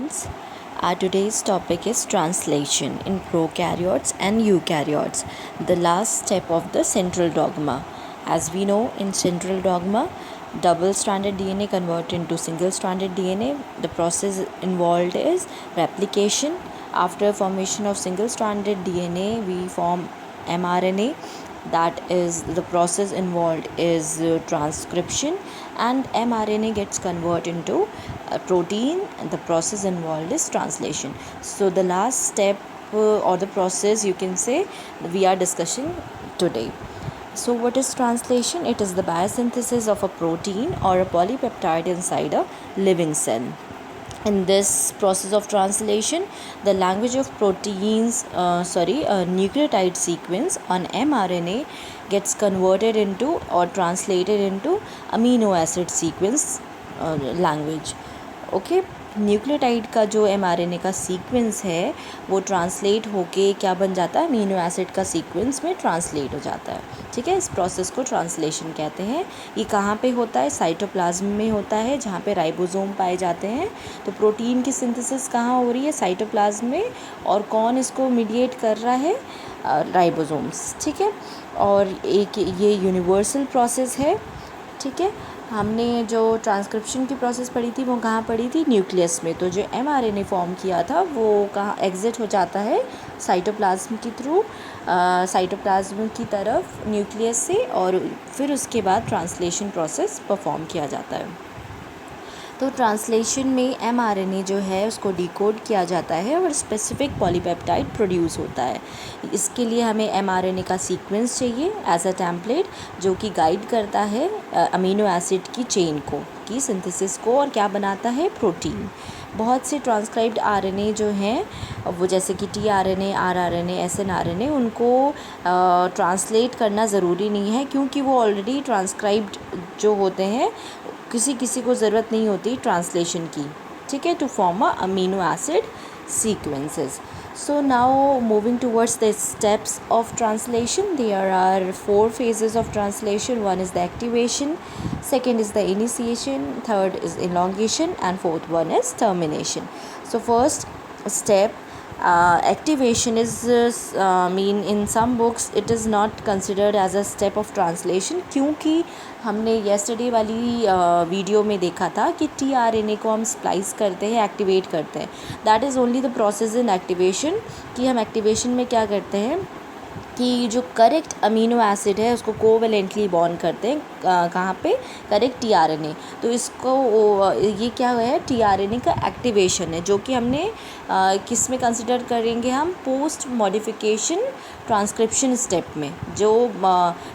students. Our today's topic is translation in prokaryotes and eukaryotes, the last step of the central dogma. As we know, in central dogma, double-stranded DNA converted into single-stranded DNA. The process involved is replication. After formation of single-stranded DNA, we form mRNA. That is, the process involved is transcription, and mRNA gets converted into a protein, and the process involved is translation. So the last step or the process, you can say, we are discussing today. So what is translation? It is the biosynthesis of a protein or a polypeptide inside a living cell. In this process of translation, the language of proteins, a nucleotide sequence on mRNA gets converted into or translated into amino acid sequence language. Okay, nucleotide का जो mRNA का sequence है वो translate होके क्या बन जाता है, अमीनो एसिड का सीक्वेंस में ट्रांसलेट हो जाता है. ठीक है, इस प्रोसेस को ट्रांसलेशन कहते हैं. ये कहाँ पे होता है? साइटोप्लाज्म में होता है, जहाँ पे राइबोसोम पाए जाते हैं. तो प्रोटीन की सिंथेसिस कहाँ हो रही है? साइटोप्लाज्म में. और कौन इसको मीडिएट कर रहा है? राइबोसोम्स. ठीक है, और एक ये यूनिवर्सल प्रोसेस है. ठीक है, हमने जो ट्रांसक्रिप्शन की प्रोसेस पढ़ी थी वो कहाँ पढ़ी थी? न्यूक्लियस में. तो जो mRNA फॉर्म किया था वो कहाँ एग्जिट हो जाता है? साइटोप्लाज्म के थ्रू, साइटोप्लाज्म की तरफ न्यूक्लियस से, और फिर उसके बाद ट्रांसलेशन प्रोसेस परफॉर्म किया जाता है. तो ट्रांसलेशन में mRNA जो है उसको डिकोड किया जाता है और स्पेसिफिक पॉलीपेप्टाइड प्रोड्यूस होता है. इसके लिए हमें mRNA का सीक्वेंस चाहिए एज अ टेम्पलेट, जो कि गाइड करता है अमीनो एसिड की चेन को, की सिंथेसिस को, और क्या बनाता है? प्रोटीन. बहुत से ट्रांसक्राइब्ड आरएनए जो हैं वो, जैसे कि tRNA, rRNA, snRNA, उनको ट्रांसलेट करना ज़रूरी नहीं है, क्योंकि वो ऑलरेडी ट्रांसक्राइब्ड जो होते हैं, किसी को ज़रूरत नहीं होती ट्रांसलेशन की. ठीक है, to form a amino acid sequences. So now moving towards the steps of translation, there are 4 phases of translation. One is the activation, second is the initiation, third is elongation, and fourth one is termination. So first step, activation is mean in some books it is not considered as a step of translation, क्योंकि हमने yesterday वाली video में देखा था कि tRNA को हम splice करते हैं, एक्टिवेट करते हैं. That is only the process in activation, कि हम एक्टिवेशन में क्या करते हैं कि जो करेक्ट अमीनो एसिड है उसको कोवेलेंटली बॉन्ड करते हैं. कहाँ पे? Correct tRNA. तो इसको ये क्या है? tRNA का एक्टिवेशन है, जो कि हमने किस में कंसिडर करेंगे? हम पोस्ट मॉडिफिकेशन ट्रांसक्रिप्शन स्टेप में. जो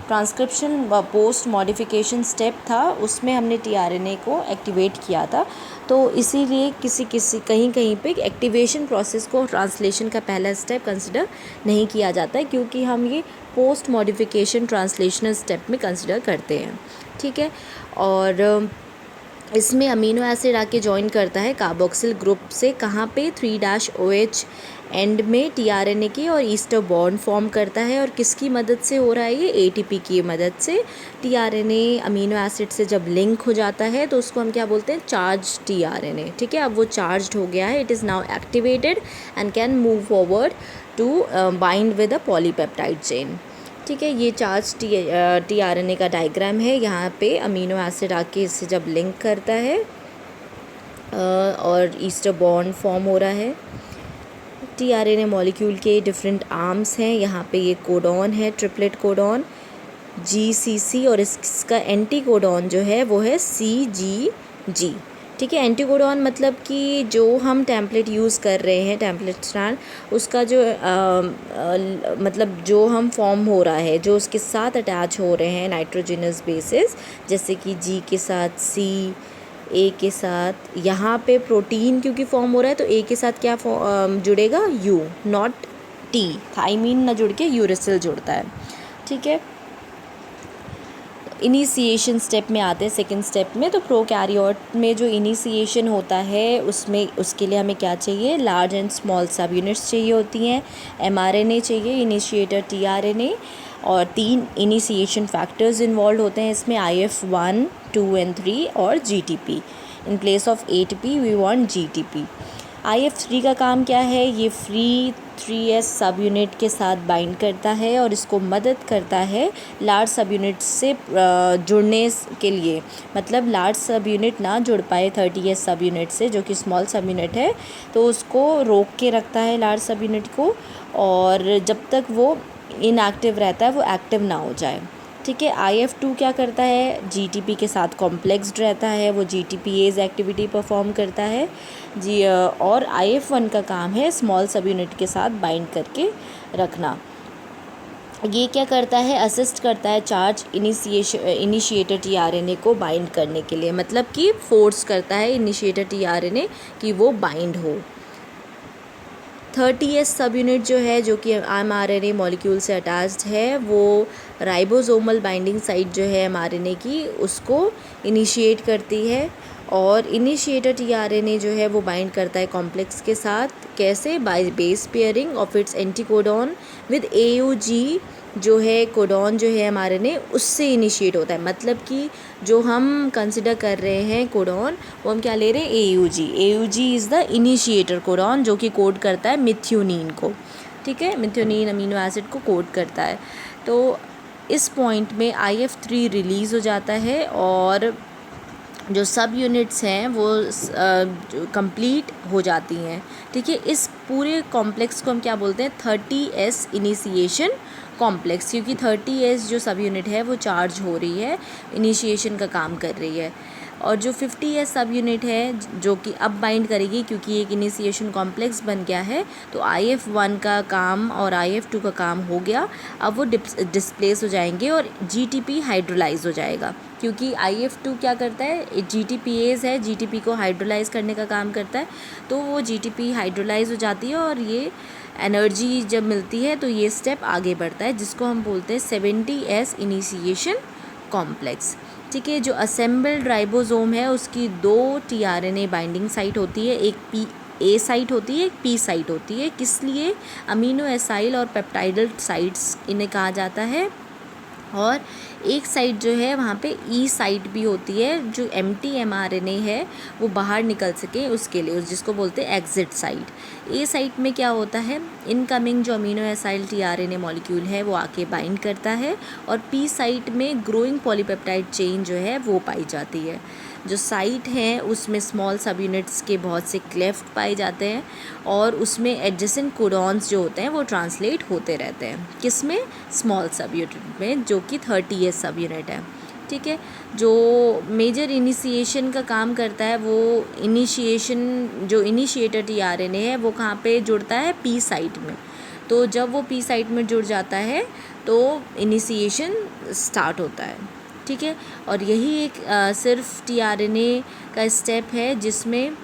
ट्रांसक्रिप्शन पोस्ट मॉडिफिकेशन स्टेप था उसमें हमने tRNA को एक्टिवेट किया था. तो इसीलिए कहीं पे एक्टिवेशन प्रोसेस को ट्रांसलेशन का पहला स्टेप कंसिडर नहीं किया जाता है, क्योंकि हम ये पोस्ट मॉडिफिकेशन ट्रांसलेशनल स्टेप में कंसिडर करते हैं. ठीक है, और इसमें अमीनो एसिड आके ज्वाइन करता है कार्बोक्सिल ग्रुप से. कहाँ पे? 3-OH एंड में tRNA की, और ईस्टर बॉन्ड फॉर्म करता है. और किसकी मदद से हो रहा है ये? ATP की मदद से. tRNA अमीनो एसिड से जब लिंक हो जाता है तो उसको हम क्या बोलते हैं? Charge tRNA. ठीक है, अब वो चार्ज हो गया है. It is now activated and can move forward to bind with a polypeptide chain. ठीक है, ये चार्ज tRNA का डायग्राम है. यहाँ पे अमीनो एसिड आके इससे जब लिंक करता है और ईस्टर बॉन्ड फॉर्म हो रहा है. tRNA मॉलिक्यूल के डिफरेंट आर्म्स हैं. यहाँ पे ये कोडॉन है, ट्रिपलेट कोडॉन GCC, और इसका एंटी कोडॉन जो है वो है CGG. ठीक है, एंटी कोडॉन मतलब कि जो हम टेम्पलेट यूज़ कर रहे हैं, टेम्पलेट स्ट्रैंड, उसका जो मतलब जो हम फॉर्म हो रहा है, जो उसके साथ अटैच हो रहे हैं नाइट्रोजनस बेसिस, जैसे कि G के साथ C, A के साथ, यहाँ पे प्रोटीन क्योंकि फॉर्म हो रहा है तो A के साथ क्या जुड़ेगा? U, not T. थाइमीन ना जुड़ के यूरेसिल जुड़ता है. ठीक है, इनिशिएशन स्टेप में आते हैं सेकंड स्टेप में. तो प्रोकैरियोट में जो इनिशिएशन होता है उसके लिए हमें क्या चाहिए? लार्ज एंड स्मॉल सब यूनिट्स चाहिए होती हैं. mRNA चाहिए, इनिशिएटर tRNA, और 3 इनिशिएशन फैक्टर्स इन्वॉल्व होते हैं इसमें, IF1, 2 and 3 और GTP. In place of ATP we want GTP. IF3 का काम क्या है, ये फ्री 3s सब यूनिट के साथ बाइंड करता है और इसको मदद करता है लार्ज सब यूनिट से जुड़ने के लिए। मतलब लार्ज सब यूनिट ना जुड़ पाए 30s सब यूनिट से, जो कि स्मॉल सब यूनिट है, तो उसको रोक के रखता है लार्ज सब यूनिट को, और जब तक वो इनएक्टिव रहता है वो एक्टिव ना हो जाए। ठीक है। IF2 क्या करता है, GTP के साथ कॉम्प्लेक्स्ड रहता है, वो GTPase एक्टिविटी परफॉर्म करता है जी। और IF1 का काम है स्मॉल सब यूनिट के साथ बाइंड करके रखना। ये क्या करता है, असिस्ट करता है चार्ज इनिशिएटर tRNA को बाइंड करने के लिए, मतलब कि फोर्स करता है इनिशिएटर tRNA कि वो बाइंड हो। 30s सब यूनिट जो है, जो कि mRNA मॉलिक्यूल से अटैच्ड है, वो राइबोसोमल बाइंडिंग साइट जो है mRNA की, उसको इनिशिएट करती है। और इनिशिएटर tRNA जो है वो बाइंड करता है कॉम्प्लेक्स के साथ। कैसे, by base pairing of its anticodon with AUG जो है कोडॉन जो है mRNA उससे इनिशिएट होता है। मतलब कि जो हम कंसिडर कर रहे हैं कोडॉन, वो हम क्या ले रहे हैं, AUG is the initiator codon, जो कि कोड करता है मिथ्योनिन को। ठीक है, मिथ्योनिन अमीनो एसिड को कोड करता है। तो इस पॉइंट में IF3 रिलीज़ हो जाता है और जो सब यूनिट्स हैं वो कंप्लीट हो जाती हैं। ठीक है, इस पूरे कॉम्प्लेक्स को हम क्या बोलते हैं, 30s इनिशिएशन कॉम्प्लेक्स, क्योंकि 30s जो सब यूनिट है वो चार्ज हो रही है, इनिशिएशन का काम कर रही है। और जो 50s सब यूनिट है जो कि अब बाइंड करेगी, क्योंकि एक इनिशिएशन कॉम्प्लेक्स बन गया है, तो IF1 का काम और IF2 का काम हो गया। अब वो डिस्प्लेस हो जाएंगे और GTP हाइड्रोलाइज हो जाएगा, क्योंकि IF2 क्या करता है, GTPase है, GTP को हाइड्रोलाइज करने का काम करता है। तो वो GTP हाइड्रोलाइज हो जाती है और ये एनर्जी जब मिलती है तो ये स्टेप आगे बढ़ता है, जिसको हम बोलते हैं 70s इनिशिएशन कॉम्प्लेक्स। ठीक है, जो असेंबल्ड राइबोसोम है उसकी 2 tRNA बाइंडिंग साइट होती है, एक A साइट होती है, एक P साइट होती है। किस लिए, अमीनो एसाइल और पेप्टाइडल साइट्स इन्हें कहा जाता है। और एक साइट जो है वहाँ पे E साइट भी होती है, जो एम्प्टी mRNA है वो बाहर निकल सके उसके लिए, जिसको बोलते हैं एग्जिट साइट। A साइट में क्या होता है, इनकमिंग जो अमीनो एसाइल tRNA मॉलिक्यूल है वो आके बाइंड करता है, और P साइट में ग्रोइंग पॉलीपेप्टाइड चेन जो है वो पाई जाती है। जो साइट है उसमें स्मॉल सब यूनिट्स के बहुत से क्लेफ्ट पाए जाते हैं, और उसमें एडजेसेंट कोडॉन्स जो होते हैं वो ट्रांसलेट होते रहते हैं। किस में, स्मॉल सब यूनिट में, जो कि 30s सब यूनिट है। ठीक है, जो मेजर इनिशिएशन का काम करता है वो इनिशिएशन, जो इनिशिएटर tRNA है वो कहाँ पे जुड़ता है, P साइट में। तो जब वो P साइट में जुड़ जाता है तो इनिशिएशन स्टार्ट होता है। ठीक है, और यही एक सिर्फ tRNA का स्टेप है जिसमें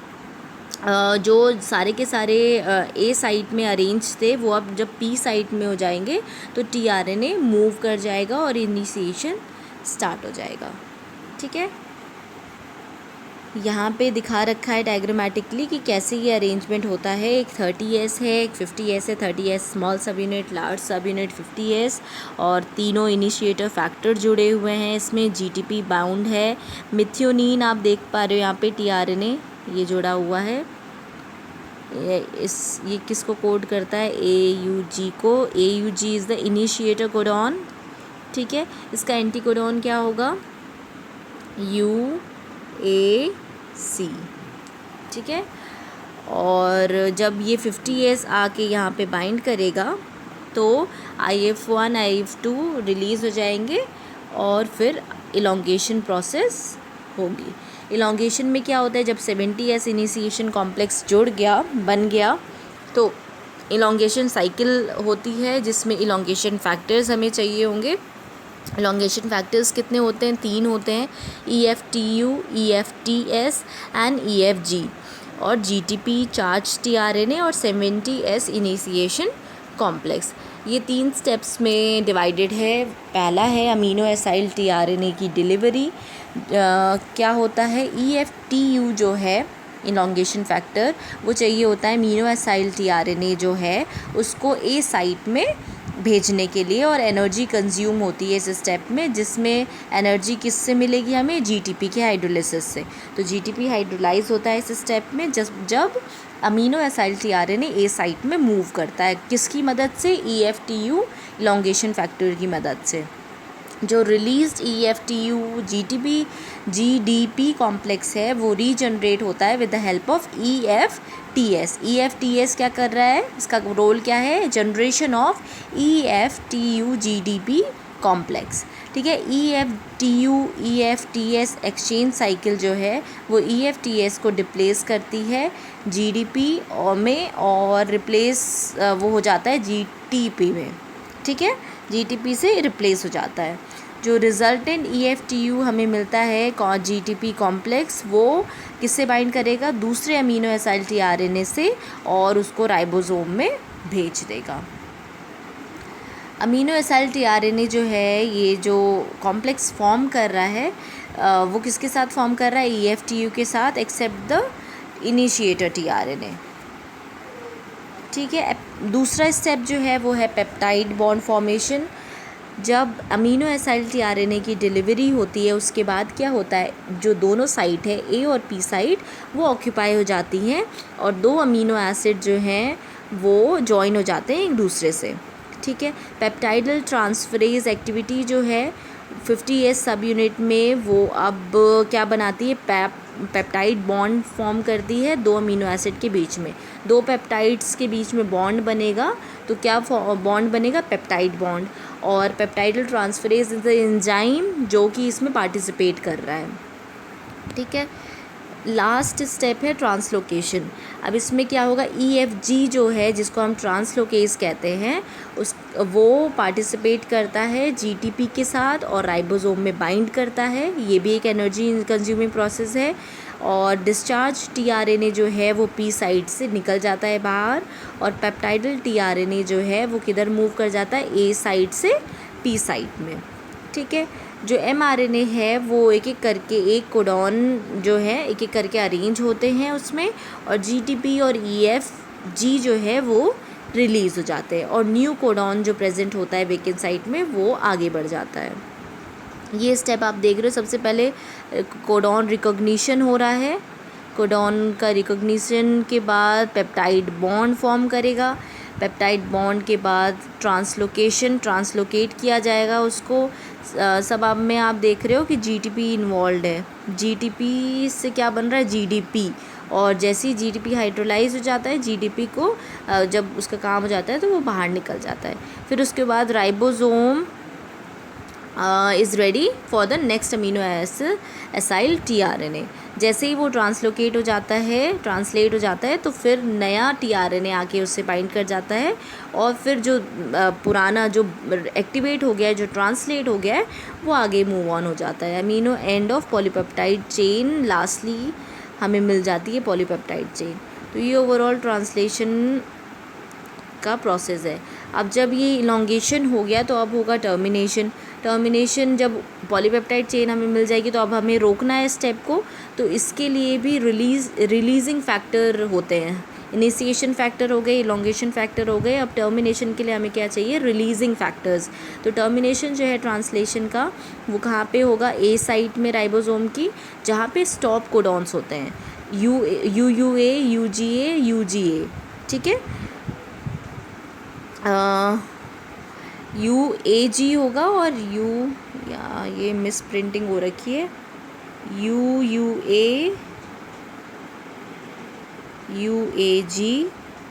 जो सारे के सारे A साइट में अरेंज थे वो अब जब P साइट में हो जाएंगे तो tRNA मूव कर जाएगा और इनिशिएशन स्टार्ट हो जाएगा। ठीक है, यहाँ पे दिखा रखा है डायग्रामेटिकली कि कैसे ये अरेंजमेंट होता है। एक 30s है, एक 50s है। 30s स्मॉल सब यूनिट, लार्ज सब यूनिट 50s, और तीनों इनिशिएटर फैक्टर जुड़े हुए हैं इसमें। GTP बाउंड है, मिथ्योनिन आप देख पा रहे हो यहाँ पे tRNA ये जुड़ा हुआ है। ये किसको कोड करता है, AUG को। AUG is the initiator codon. ठीक है, इसका एंटी कोडॉन क्या होगा, UAC। ठीक है, और जब ये 50s आके यहाँ पे बाइंड करेगा तो IF1 IF2 रिलीज़ हो जाएंगे और फिर इलोंगेशन प्रोसेस होगी। इलोंगेशन में क्या होता है, जब 70s इनिशिएशन कॉम्प्लेक्स जुड़ गया, बन गया, तो इलोंगेशन साइकिल होती है जिसमें इलोंगेशन फैक्टर्स हमें चाहिए होंगे। इलोंगेशन फैक्टर्स कितने होते हैं, 3 होते हैं, EFTU, EFTS एंड EFG। और GTP चार्ज tRNA और 70s इनिशिएशन कॉम्प्लेक्स, ये 3 स्टेप्स में डिवाइडेड है। पहला है अमीनो एसाइल tRNA की डिलीवरी। क्या होता है, EFTU जो है इलोंगेशन फैक्टर, वो चाहिए होता है अमीनो एसाइल tRNA जो है उसको A साइट में भेजने के लिए, और एनर्जी कंज्यूम होती है इस स्टेप में, जिसमें एनर्जी किससे मिलेगी हमें, GTP के हाइड्रोलिसिस से। तो GTP हाइड्रोलाइज होता है इस स्टेप में जब अमीनो एसाइल टीआरएनए ए साइट में मूव करता है, किसकी मदद से? EFTU इलॉन्गेशन फैक्टर की मदद से। जो रिलीज्ड EFTU GDP कॉम्प्लेक्स है वो रीजनरेट होता है with the help of EFTS। EFTS क्या कर रहा है, इसका रोल क्या है? Generation of EFTU GDP complex. ठीक है, EFTU EFTS एक्सचेंज साइकिल जो है वो EFTS को डिप्लेस करती है GDP में, और रिप्लेस वो हो जाता है GTP में। ठीक है, GTP से रिप्लेस हो जाता है। जो रिजल्टेंट EFTU हमें मिलता है GTP कॉम्प्लेक्स, वो किससे बाइंड करेगा? दूसरे अमीनो एसाइल टीआरएनए से, और उसको राइबोसोम में भेज देगा। अमीनो एसाइल टीआरएनए जो है, ये जो कॉम्प्लेक्स फॉर्म कर रहा है वो किसके साथ फॉर्म कर रहा है? EFTU के साथ, एक्सेप्ट द इनिशिएटर टीआरएनए। ठीक है, दूसरा स्टेप जो है वो है पेप्टाइड बॉन्ड फॉर्मेशन। जब अमीनो एसाइल टीआरएनए की डिलीवरी होती है उसके बाद क्या होता है, जो दोनों साइट है A और P साइट वो ऑक्यूपाई हो जाती हैं, और दो अमीनो एसिड जो हैं वो जॉइन हो जाते हैं एक दूसरे से। ठीक है, पेप्टाइडल ट्रांसफरेज एक्टिविटी जो है 50S सब यूनिट में वो अब क्या बनाती है? पेप्टाइड बॉन्ड फॉर्म करती है दो अमीनो एसिड के बीच में। दो पेप्टाइड्स के बीच में बॉन्ड बनेगा, तो क्या बॉन्ड बनेगा? Peptide bond. और peptidyl transferase is the enzyme जो कि इसमें पार्टिसिपेट कर रहा है। ठीक है, लास्ट स्टेप है ट्रांसलोकेशन। अब इसमें क्या होगा? EFG जो है, जिसको हम ट्रांसलोकेज कहते हैं, वो पार्टिसिपेट करता है GTP के साथ और राइबोसोम में बाइंड करता है। ये भी एक एनर्जी कंज्यूमिंग प्रोसेस है। और डिस्चार्ज टीआरएनए जो है वो P साइट से निकल जाता है बाहर, और पेप्टाइडल टीआरएनए जो है वो किधर मूव कर जाता है? A साइट से P साइट में। ठीक है, जो mRNA है वो एक एक करके, एक कोडॉन जो है एक एक करके अरेंज होते हैं उसमें, और GTP और EFG जो है वो रिलीज़ हो जाते हैं, और न्यू कोडॉन जो प्रेजेंट होता है वेकेंट साइट में वो आगे बढ़ जाता है। ये स्टेप आप देख रहे हो, सबसे पहले कोडॉन रिकॉग्निशन हो रहा है। कोडॉन का रिकॉग्निशन के बाद पेप्टाइड बॉन्ड फॉर्म करेगा। पेप्टाइड बॉन्ड के बाद ट्रांसलोकेट किया जाएगा उसको। सब अब में आप देख रहे हो कि GTP इन्वॉल्व है। GTP से क्या बन रहा है? GDP। और जैसे ही GDP हाइड्रोलाइज हो जाता है, GDP को जब उसका काम हो जाता है तो वो बाहर निकल जाता है। फिर उसके बाद ribosome is ready for the next amino acyl tRNA. जैसे ही वो ट्रांसलेट हो जाता है तो फिर नया टीआरएनए आके उससे बाइंड कर जाता है, और फिर जो पुराना जो एक्टिवेट हो गया है, जो ट्रांसलेट हो गया है, वो आगे मूव ऑन हो जाता है। Amino end of polypeptide chain lastly हमें मिल जाती है पॉलीपेप्टाइड चेन। तो ये ओवरऑल ट्रांसलेशन का प्रोसेस है। अब जब ये इलॉन्गेशन हो गया तो अब होगा टर्मिनेशन। जब पॉलीपेप्टाइड चेन हमें मिल जाएगी तो अब हमें रोकना है स्टेप को, तो इसके लिए भी रिलीजिंग फैक्टर होते हैं। इनिशिएशन फैक्टर हो गए, इलॉन्गेशन फैक्टर हो गए। अब टर्मिनेशन के लिए हमें क्या चाहिए? Releasing factors. तो टर्मिनेशन जो है ट्रांसलेशन का वो कहाँ पे होगा? A साइट में राइबोसोम की, जहाँ पे स्टॉप कोडॉन्स होते हैं, UUA, UGA, UGA। ठीक है, UAG होगा, और ये मिस प्रिंटिंग हो रखी है, UUA, UAG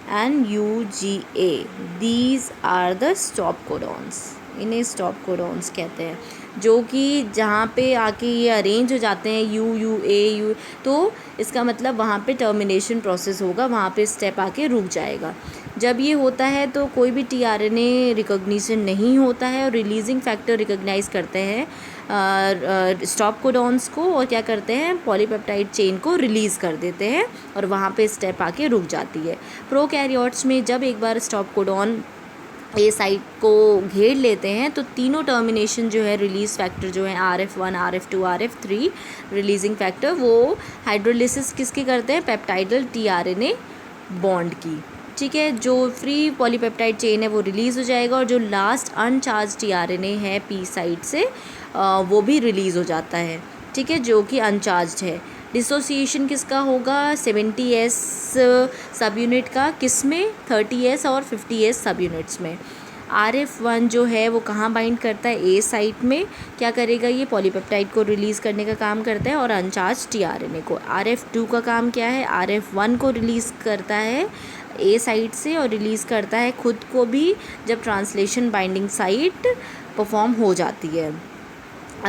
and UGA। These are the stop codons. इन्हें स्टॉप कोडॉन्स कहते हैं, जो कि जहाँ पे आके ये अरेंज हो जाते हैं UUA, तो इसका मतलब वहाँ पे टर्मिनेशन प्रोसेस होगा, वहाँ पे स्टेप आके रुक जाएगा। जब ये होता है तो कोई भी टीआरएनए रिकॉग्निशन नहीं होता है, और रिलीजिंग फैक्टर रिकॉग्नाइज करते हैं स्टॉप कोडॉन्स को, और क्या करते हैं? पॉलीपेप्टाइड चेन को रिलीज़ कर देते हैं, और वहाँ पे स्टेप आके रुक जाती है। प्रोकैरियोट्स में जब एक बार स्टॉप कोडॉन A साइट को घेर लेते हैं तो तीनों टर्मिनेशन जो है, रिलीज़ फैक्टर जो है RF1, RF2, RF3 releasing factor, वो हाइड्रोलिसिस किसके करते हैं? पेप्टाइडल टीआरएनए बॉन्ड की। ठीक है, जो फ्री पॉलीपेप्टाइड चेन है वो रिलीज़ हो जाएगा, और जो लास्ट अनचार्ज टीआरएनए है P साइट से वो भी रिलीज़ हो जाता है। ठीक है, जो कि अनचार्ज है। डिसोसिएशन किसका होगा 70s सब यूनिट का, किस में 30s और 50s सब यूनिट्स में। RF1 जो है वो कहाँ बाइंड करता है ए साइट में, क्या करेगा ये पॉलीपेप्टाइड को रिलीज़ करने का काम करता है और अनचार्ज tRNA को। RF2 का काम क्या है, RF1 को रिलीज़ करता है ए साइट से और रिलीज़ करता है खुद को भी जब ट्रांसलेशन बाइंडिंग साइट परफॉर्म हो जाती है।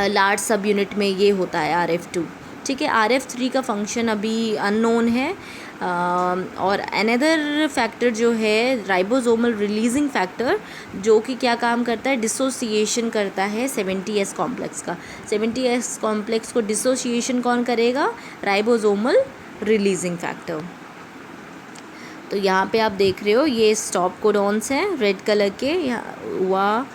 लार्ज सब यूनिट में ये होता है RF2, ठीक है। RF3 का फंक्शन अभी अननोन है। और अनदर फैक्टर जो है राइबोसोमल रिलीजिंग फैक्टर, जो कि क्या काम करता है, डिसोसिएशन करता है 70S कॉम्प्लेक्स का। 70S कॉम्प्लेक्स को डिसोसिएशन कौन करेगा, राइबोसोमल रिलीजिंग फैक्टर। तो यहाँ पे आप देख रहे हो ये स्टॉप कोडॉन्स हैं रेड कलर के, यहाँ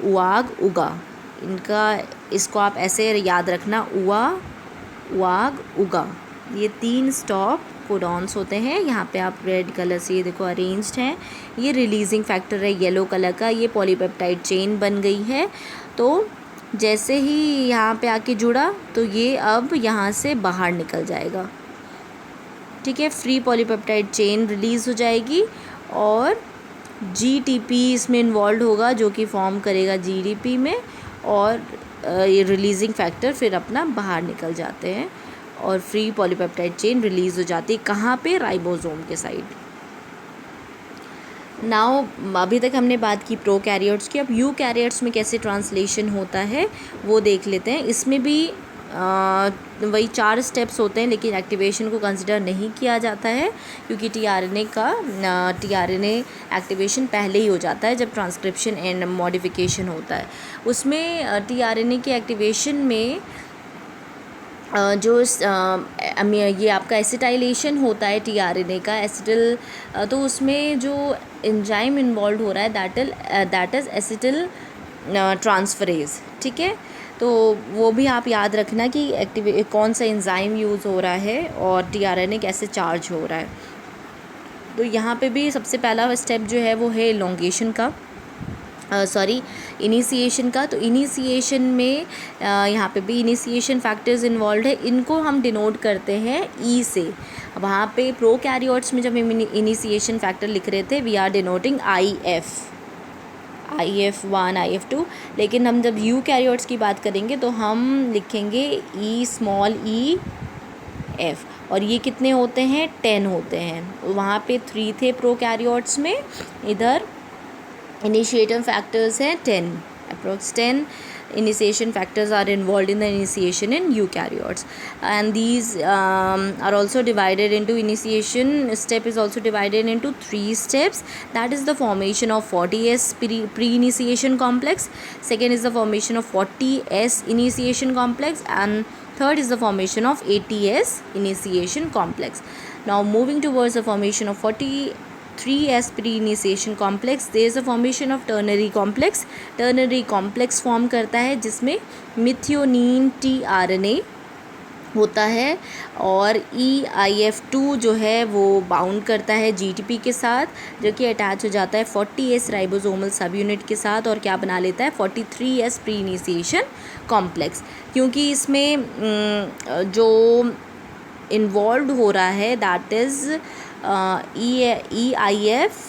उआग उगा, इनका इसको आप ऐसे याद रखना, उआग उगा, ये 3 स्टॉप कोडॉन्स होते हैं। यहाँ पे आप रेड कलर से ये देखो अरेंज्ड हैं। ये रिलीजिंग फैक्टर है येलो कलर का, ये पॉलीपेप्टाइड चेन बन गई है। तो जैसे ही यहाँ पे आके जुड़ा तो ये अब यहाँ से बाहर निकल जाएगा, ठीक है। फ्री पॉलीपेप्टाइड चेन रिलीज़ हो जाएगी और GTP इसमें इन्वॉल्व होगा, जो कि फॉर्म करेगा GDP में, और ये रिलीजिंग फैक्टर फिर अपना बाहर निकल जाते हैं और फ्री पॉलीपेप्टाइड चेन रिलीज़ हो जाती है कहाँ पे, राइबोसोम के साइड। नाउ अभी तक हमने बात की प्रोकैरियोट्स की, अब यूकैरियोट्स में कैसे ट्रांसलेशन होता है वो देख लेते हैं। इसमें भी वही 4 स्टेप्स होते हैं, लेकिन एक्टिवेशन को कंसिडर नहीं किया जाता है क्योंकि tRNA एक्टिवेशन पहले ही हो जाता है जब ट्रांसक्रिप्शन एंड मॉडिफिकेशन होता है। उसमें tRNA के एक्टिवेशन में जो ये आपका एसिटाइलेशन होता है tRNA का एसिटिल, तो उसमें जो एंजाइम इन्वॉल्व हो रहा है दैट इज़ एसिटिल ट्रांसफरेज, ठीक है। तो वो भी आप याद रखना कि कौन सा एंजाइम यूज़ हो रहा है और tRNA कैसे चार्ज हो रहा है। तो यहाँ पे भी सबसे पहला स्टेप जो है वो है इलोंगेशन का, इनिशिएशन का। तो इनिशिएशन में यहाँ पे भी इनिशिएशन फैक्टर्स इन्वॉल्व है, इनको हम डिनोट करते हैं ई से। वहाँ पे प्रोकैरियोट्स में जब हम इनिशिएशन फैक्टर लिख रहे थे we are denoting IF1 IF2, लेकिन हम जब यूकैरियोट्स की बात करेंगे तो हम लिखेंगे e f, और ये कितने होते हैं, 10 होते हैं। वहाँ पे 3 थे प्रोकैरियोट्स में, इधर initiator factors हैं 10, approx 10 initiation factors are involved in the initiation in eukaryotes, and these are also divided into, initiation step is also divided into 3 steps, that is the formation of 40S pre-initiation complex, second is the formation of 40S initiation complex, and third is the formation of 80S initiation complex. Now moving towards the formation of 43S pre-initiation complex, there is a formation of ternary complex. ternary complex form करता है जिसमें मिथियोनीन tRNA होता है और EIF2 जो है वो bound करता है GTP के साथ, जो कि अटैच हो जाता है 40S राइबोसोमल सब यूनिट के साथ और क्या बना लेता है 43S प्री इनिशिएशन कॉम्प्लेक्स। क्योंकि इसमें जो इन्वॉल्व हो रहा है दैट इज़ EIF2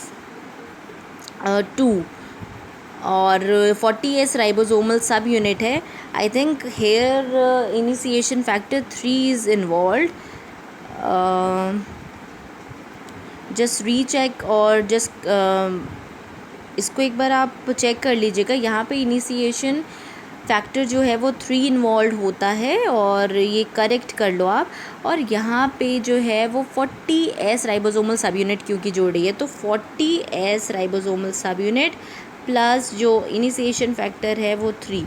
और 40S राइबोसोमल सब यूनिट है। I think here initiation factor 3 is involve, just recheck और जस्ट इसको एक बार आप चेक कर लीजिएगा। यहाँ पे इनिशिएशन फैक्टर जो है वो 3 इन्वॉल्व होता है और ये करेक्ट कर लो आप। और यहाँ पे जो है वो 40S राइबोसोमल सब यूनिट क्योंकि जोड़ रही है, तो 40S राइबोसोमल सब यूनिट प्लस जो इनिशिएशन फैक्टर है वो 3,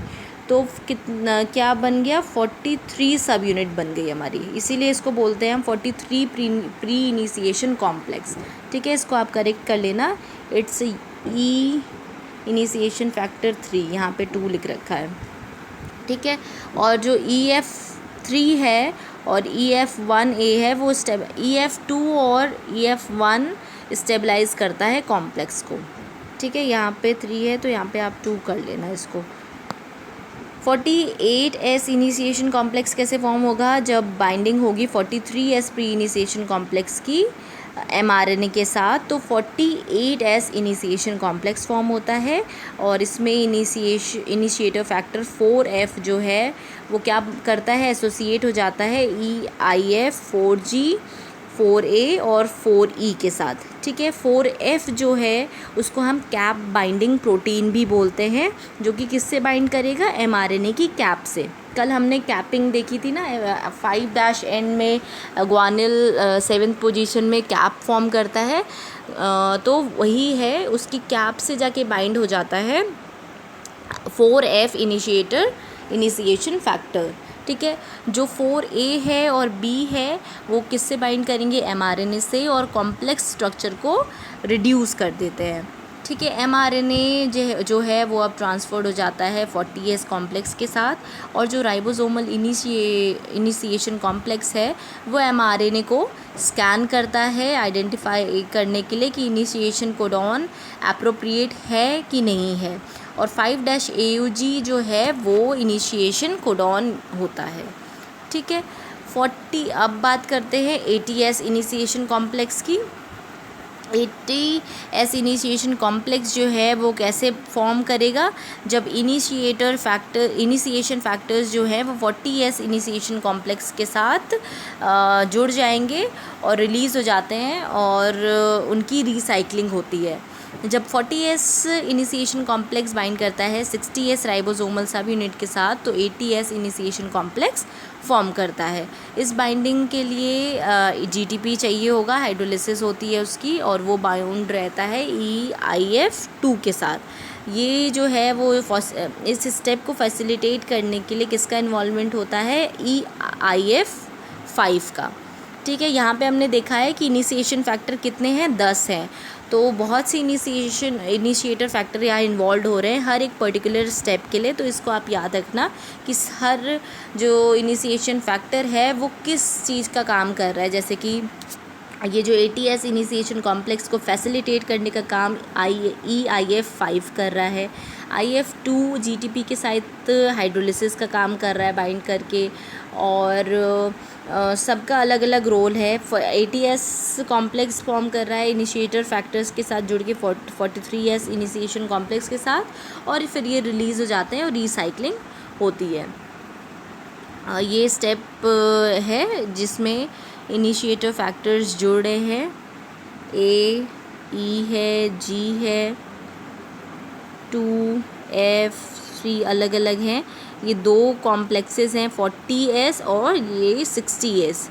तो कितना क्या बन गया 43 सब यूनिट बन गई हमारी, इसीलिए इसको बोलते हैं हम 43 प्री इनिशिएशन कॉम्प्लेक्स। ठीक है, इसको आप करेक्ट कर लेना, इट्स ई इनिशिएशन फैक्टर 3, यहाँ पे 2 लिख रखा है। ठीक है, और जो EF3 है और EF1A है वो EF2 और EF1 स्टेबलाइज करता है कॉम्प्लेक्स को। ठीक है, यहाँ पे 3 है तो यहाँ पे आप 2 कर लेना इसको। 48S इनिशिएशन कॉम्प्लेक्स कैसे फॉर्म होगा? जब बाइंडिंग होगी 43S प्री इनिशिएशन कॉम्प्लेक्स की mRNA के साथ, तो 48S इनिशिएशन कॉम्प्लेक्स फॉर्म होता है। और इसमें इनिशिएटर फैक्टर 4F जो है वो क्या करता है? एसोसिएट हो जाता है EIF 4G 4A और 4E के साथ। ठीक है, 4F जो है उसको हम कैप बाइंडिंग प्रोटीन भी बोलते हैं, जो कि किससे बाइंड करेगा? mRNA की कैप से। कल हमने कैपिंग देखी थी ना, 5' में ग्वानिल 7th पोजीशन में कैप फॉर्म करता है, तो वही है, उसकी कैप से जाके बाइंड हो जाता है 4F इनिशिएशन फैक्टर। ठीक है, जो 4A है और B है वो किससे बाइंड करेंगे? mRNA से, और कॉम्प्लेक्स स्ट्रक्चर को रिड्यूस कर देते हैं। ठीक है, mRNA जो है वो अब ट्रांसफर्ड हो जाता है 40S कॉम्प्लेक्स के साथ, और जो राइबोसोमल इनिशिएशन कॉम्प्लेक्स है वो mRNA को स्कैन करता है आइडेंटिफाई करने के लिए कि इनिशिएशन कोडॉन एप्रोप्रिएट है कि नहीं है, और 5' AUG जो है वो इनिशिएशन कोडॉन होता है। ठीक है, 40 अब बात करते हैं 80S इनिशिएशन कॉम्प्लेक्स की। 80S इनिशिएशन कॉम्प्लेक्स जो है वो कैसे फॉर्म करेगा? जब इनिशिएशन फैक्टर्स जो हैं वो 40S इनिशिएशन कॉम्प्लेक्स के साथ जुड़ जाएंगे और रिलीज़ हो जाते हैं, और उनकी रिसाइकलिंग होती है। जब 40S इनिशिएशन कॉम्प्लेक्स बाइंड करता है 60S राइबोसोमल सब यूनिट के साथ, तो 80S इनिशिएशन कॉम्प्लेक्स फॉर्म करता है। इस बाइंडिंग के लिए GTP चाहिए होगा, हाइड्रोलिसिस होती है उसकी, और वो बाउंड रहता है EIF 2 के साथ। ये जो है वो इस स्टेप को फैसिलिटेट करने के लिए किसका इन्वॉल्वमेंट होता है? EIF 5 का। ठीक है, यहाँ पे हमने देखा है कि इनिशिएशन फैक्टर कितने हैं? 10 हैं। तो बहुत सी इनिशिएटर फैक्टर यहाँ इन्वॉल्व हो रहे हैं हर एक पर्टिकुलर स्टेप के लिए। तो इसको आप याद रखना कि हर जो इनिशिएशन फैक्टर है वो किस चीज़ का काम कर रहा है। जैसे कि ये जो 80S इनिशिएशन कॉम्प्लेक्स को फैसिलिटेट करने का काम EIF 5 कर रहा है। IF 2 GTP के साथ हाइड्रोलिसिस का काम कर रहा है बाइंड करके, और सबका अलग अलग रोल है। 80S कॉम्प्लेक्स फॉर्म कर रहा है इनिशिएटर फैक्टर्स के साथ जुड़ के 43S इनिशिएशन कॉम्प्लेक्स के साथ, और फिर ये रिलीज़ हो जाते हैं और रिसाइकलिंग होती है। ये स्टेप है जिसमें इनिशिएटर फैक्टर्स जुड़ रहे हैं, A, E है, G है, 2, F, 3 अलग अलग हैं। ये 2 कॉम्प्लेक्सेस हैं 40S और ये 60S।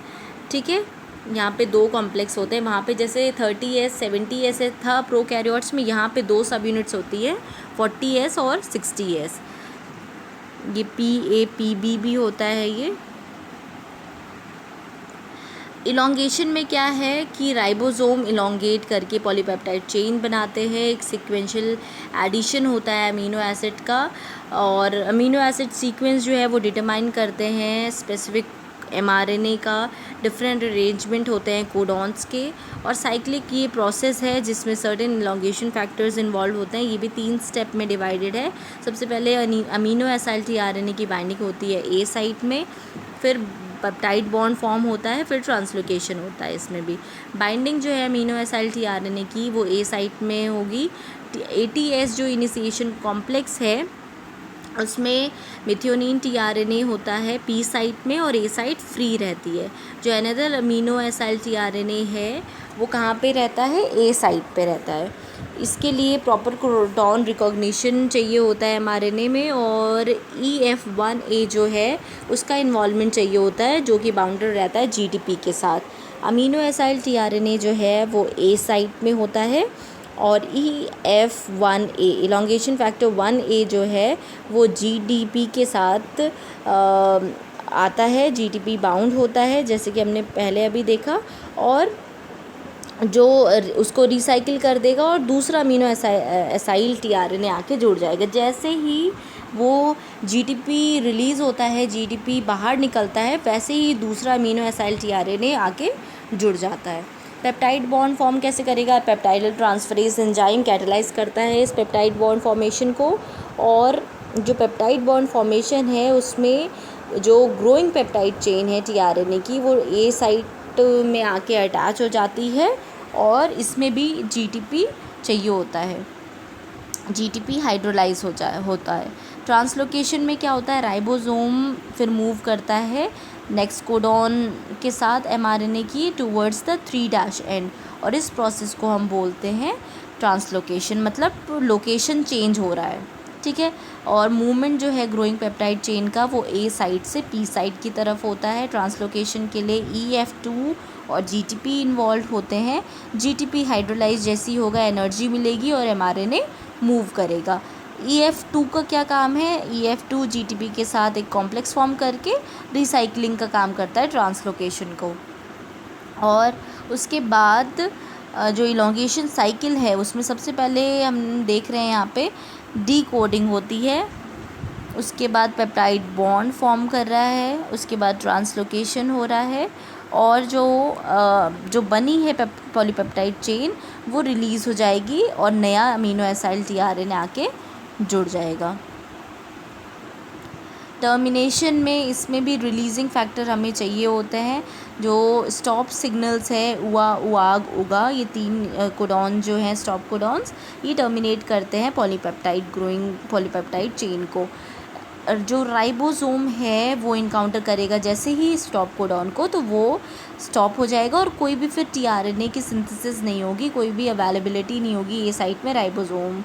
ठीक है, यहाँ पे 2 कॉम्प्लेक्स होते हैं। वहाँ पे जैसे 30S 70S था प्रोकैरियोट्स में, यहाँ पे 2 सब यूनिट्स होती है 40S और 60S। ये PAPB भी होता है। ये इलॉन्गेशन में क्या है कि राइबोसोम इलॉन्गेट करके पॉलीपेप्टाइड चेन बनाते हैं। एक सीक्वेंशियल एडिशन होता है अमीनो एसिड का, और अमीनो एसिड सीक्वेंस जो है वो डिटरमाइन करते हैं स्पेसिफिक mRNA का। डिफरेंट अरेंजमेंट होते हैं कोडॉन्स के, और साइक्लिक ये प्रोसेस है जिसमें सर्टेन इलॉन्गेशन फैक्टर्स इन्वॉल्व होते हैं। ये भी 3 स्टेप में डिवाइडेड है। सबसे पहले अमीनो एसाइल tRNA की बाइंडिंग होती है A साइट में, फिर पेप्टाइड बॉन्ड फॉर्म होता है, फिर ट्रांसलोकेशन होता है। इसमें भी बाइंडिंग जो है अमीनो एसाइल tRNA की वो A साइट में होगी। 80S जो इनिशिएशन कॉम्प्लेक्स है उसमें मेथियोनिन tRNA होता है P साइट में, और A साइट फ्री रहती है। जो अनदर अमीनो एसाइल tRNA है वो कहाँ पे रहता है? A साइट पे रहता है। इसके लिए प्रॉपर कोडॉन रिकॉग्निशन चाहिए होता है mRNA में, और EF1A जो है उसका इन्वॉल्वमेंट चाहिए होता है, जो कि बाउंडेड रहता है GTP के साथ। अमीनो एसाइल tRNA जो है वो A साइट में होता है, और EF1A इलॉन्गेशन फैक्टर 1A जो है वो GDP के साथ आता है, GTP बाउंड होता है जैसे कि हमने पहले अभी देखा, और जो उसको रिसाइकिल कर देगा और दूसरा अमीनो एसाइल tRNA आके जुड़ जाएगा। जैसे ही वो GTP रिलीज़ होता है, GTP बाहर निकलता है, वैसे ही दूसरा अमीनो एसाइल tRNA आके जुड़ जाता है। पेप्टाइड बॉन्ड फॉर्म कैसे करेगा? पेप्टाइडल ट्रांसफरेज एंजाइम कैटलाइज करता है इस पेप्टाइड बॉन्ड फॉर्मेशन को, और जो पेप्टाइड बॉन्ड फॉर्मेशन है उसमें जो ग्रोइंग पेप्टाइड चेन है टीआरएनए की, वो ए साइट में आके अटैच हो जाती है और इसमें भी जीटीपी चाहिए होता है, जीटीपी हाइड्रोलाइज होता है। ट्रांसलोकेशन में क्या होता है, राइबोसोम फिर मूव करता है नेक्स्ट कोडॉन के साथ एमआरएनए की टूवर्ड्स द 3' एंड, और इस प्रोसेस को हम बोलते हैं ट्रांसलोकेशन, मतलब लोकेशन चेंज हो रहा है, ठीक है। और मूवमेंट जो है ग्रोइंग पेप्टाइड चेन का वो ए साइड से पी साइड की तरफ होता है। ट्रांसलोकेशन के लिए EF2 और GTP इन्वॉल्व होते हैं। GTP हाइड्रोलाइज जैसी होगा एनर्जी मिलेगी और एमआरएनए मूव करेगा। EF2 का क्या काम है, EF2 GTP के साथ एक कॉम्प्लेक्स फॉर्म करके रिसाइकलिंग का काम करता है ट्रांसलोकेशन को। और उसके बाद जो इलॉन्गेशन साइकिल है उसमें सबसे पहले हम देख रहे हैं यहाँ पे डीकोडिंग होती है, उसके बाद पेप्टाइड बॉन्ड फॉर्म कर रहा है, उसके बाद ट्रांसलोकेशन हो रहा है और जो बनी है पॉलीपेप्टाइड चेन वो रिलीज़ हो जाएगी और नया अमीनो एसिड टीआरएनए आके जुड़ जाएगा। टर्मिनेशन में इसमें भी रिलीजिंग फैक्टर हमें चाहिए होते हैं। जो स्टॉप सिग्नल्स है उआ, उआग, उगा, ये 3 कोडॉन जो हैं स्टॉप कोडॉन्स, ये टर्मिनेट करते हैं पॉलीपेप्टाइड ग्रोइंग पॉलीपेप्टाइड चेन को। जो राइबोसोम है वो इनकाउंटर करेगा जैसे ही स्टॉप कोडॉन को, तो वो स्टॉप हो जाएगा और कोई भी फिर टीआरएनए की सिंथेसिस नहीं होगी, कोई भी अवेलेबिलिटी नहीं होगी ये साइट में राइबोसोम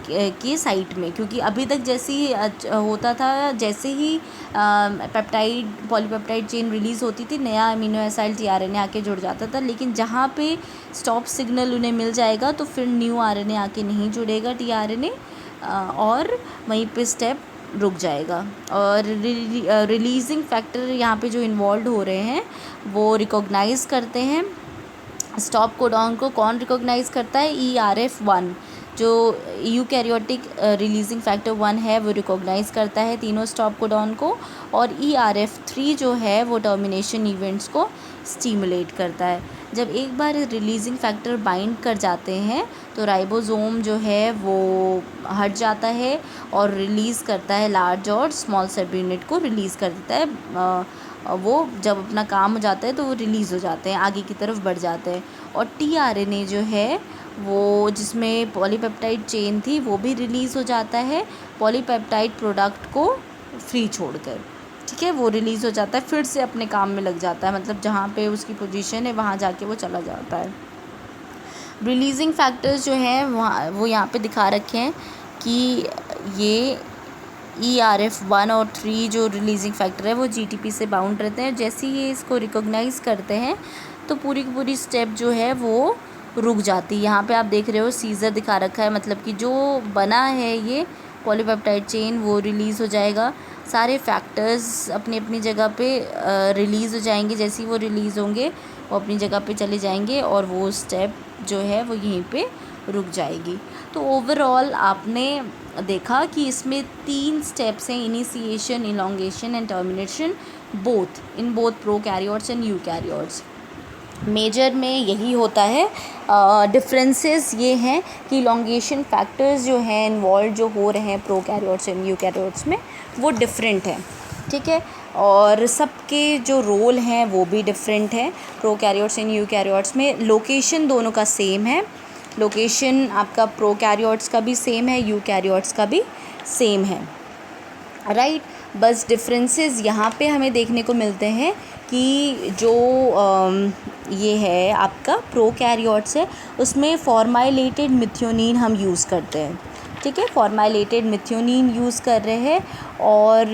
के साइट में, क्योंकि अभी तक जैसे ही होता था, जैसे ही पॉलीपेप्टाइड चेन रिलीज़ होती थी नया अमीनो एसिड टीआरएनए आके जुड़ जाता था, लेकिन जहाँ पे स्टॉप सिग्नल उन्हें मिल जाएगा तो फिर न्यू आरएनए आके नहीं जुड़ेगा टीआरएनए और वहीं पे स्टेप रुक जाएगा। और रिलीजिंग फैक्टर यहाँ पे जो इन्वॉल्व हो रहे हैं वो रिकॉग्नाइज़ करते हैं स्टॉप कोडॉन को। कौन रिकॉग्नाइज़ करता है, ERF1 जो यूकैरियोटिक रिलीजिंग फैक्टर 1 है वो रिकॉग्नाइज़ करता है तीनों स्टॉप कोडॉन को, और ERF3 जो है वो टर्मिनेशन इवेंट्स को स्टिमुलेट करता है। जब एक बार रिलीजिंग फैक्टर बाइंड कर जाते हैं तो राइबोसोम जो है वो हट जाता है और रिलीज़ करता है लार्ज और स्मॉल सब यूनिट को रिलीज़ कर देता है। वो जब अपना काम हो जाता है तो वो रिलीज़ हो जाते हैं, आगे की तरफ बढ़ जाते हैं। और टीआरएनए जो है वो जिसमें पॉलीपेप्टाइड चेन थी वो भी रिलीज़ हो जाता है पॉलीपेप्टाइड प्रोडक्ट को फ्री छोड़कर, ठीक है, वो रिलीज़ हो जाता है, फिर से अपने काम में लग जाता है, मतलब जहाँ पे उसकी पोजीशन है वहाँ जाके वो चला जाता है। रिलीजिंग फैक्टर्स जो हैं वहाँ वो यहाँ पे दिखा रखे हैं कि ये ERF1 और 3 जो रिलीजिंग फैक्टर है वो GTP से बाउंड रहते हैं। जैसे ही ये इसको रिकॉग्नाइज़ करते हैं तो पूरी की पूरी स्टेप जो है वो रुक जाती है। यहाँ पे आप देख रहे हो सीज़र दिखा रखा है, मतलब कि जो बना है ये पॉलीपेप्टाइड चेन वो रिलीज़ हो जाएगा, सारे फैक्टर्स अपनी अपनी जगह पे रिलीज़ हो जाएंगे। जैसे ही वो रिलीज़ होंगे वो अपनी जगह पे चले जाएंगे और वो स्टेप जो है वो यहीं पे रुक जाएगी। तो ओवरऑल आपने देखा कि इसमें 3 स्टेप्स हैं, initiation, elongation and termination, in both prokaryotes and eukaryotes. Major में यही होता है। डिफरेंसेस ये हैं कि इलॉन्गेशन फैक्टर्स जो हैं इन्वॉल्व जो हो रहे हैं प्रोकैरियोट्स एंड यूकैरियोट्स में वो डिफरेंट हैं, ठीक है, और सबके जो रोल हैं वो भी डिफरेंट हैं। प्रोकैरियोट्स एंड यूकैरियोट्स में लोकेशन दोनों का सेम है, लोकेशन आपका प्रोकैरियोट्स का भी सेम है, यूकैरियोट्स का भी सेम है, राइट। बस डिफरेंसेस यहाँ पे हमें देखने को मिलते हैं कि जो ये है आपका प्रोकैरियोट्स है उसमें फॉर्माइलेटेड मिथ्योनिन हम यूज़ करते हैं, ठीक है, फॉर्माइलेटेड मिथ्योनिन यूज़ कर रहे हैं। और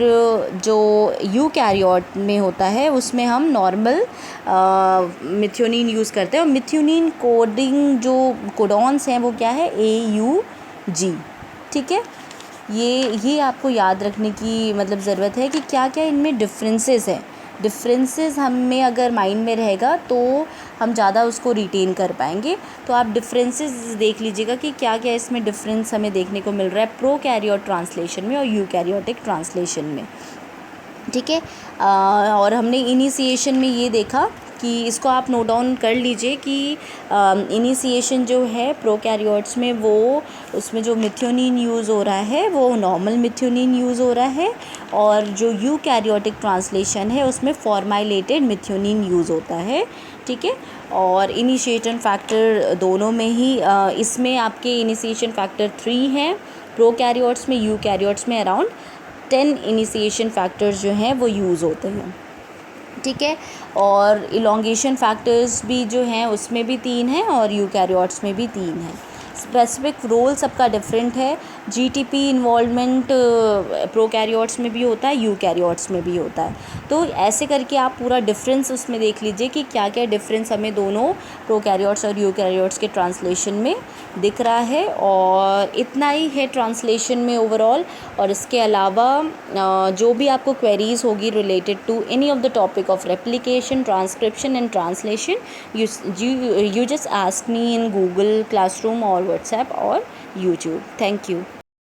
जो यूकैरियोट में होता है उसमें हम नॉर्मल मिथ्योनिन यूज़ करते हैं। और मिथ्योनिन कोडिंग जो कोडॉन्स हैं वो क्या है, AUG, ठीक है। ये आपको याद रखने की मतलब ज़रूरत है कि क्या क्या इनमें डिफरेंसेस हैं। डिफरेंसेस हमें अगर माइंड में रहेगा तो हम ज़्यादा उसको रिटेन कर पाएंगे। तो आप डिफरेंसेस देख लीजिएगा कि क्या क्या इसमें डिफरेंस हमें देखने को मिल रहा है प्रोकैरियोट ट्रांसलेशन में और यूकैरियोटिक ट्रांसलेशन में, ठीक है। और हमने इनिशिएशन में ये देखा कि इसको आप नोट डाउन कर लीजिए कि इनिशिएशन जो है प्रोकैरियोट्स में वो उसमें जो मिथ्योनिन यूज़ हो रहा है वो नॉर्मल मिथ्योनिन यूज़ हो रहा है, और जो यूकैरियोटिक ट्रांसलेशन है उसमें फॉर्माइलेटेड मिथ्योनिन यूज़ होता है। ठीक है, और इनिशिएशन फैक्टर दोनों में ही इसमें आपके इनिशिएशन फैक्टर 3 हैं प्रोकैरियोट्स में, यूकैरियोट्स में अराउंड 10 इनिशिएशन फैक्टर्स जो हैं वो यूज़ होते हैं। ठीक है, और इलोंगेशन फैक्टर्स भी जो हैं उसमें भी 3 हैं और यूकैरियोट्स में भी 3 हैं। स्पेसिफिक रोल सबका डिफरेंट है। जीटीपी इन्वॉल्वमेंट प्रोकैरियोट्स में भी होता है, यूकैरियोट्स में भी होता है। तो ऐसे करके आप पूरा डिफरेंस उसमें देख लीजिए कि क्या क्या डिफरेंस हमें दोनों प्रोकैरियोट्स और यूकैरियोट्स के ट्रांसलेशन में दिख रहा है। और इतना ही है ट्रांसलेशन में ओवरऑल। और इसके अलावा जो भी आपको क्वेरीज़ होगी related to any of the topic of replication, transcription and translation, you just ask me in Google Classroom or WhatsApp or YouTube. Thank you.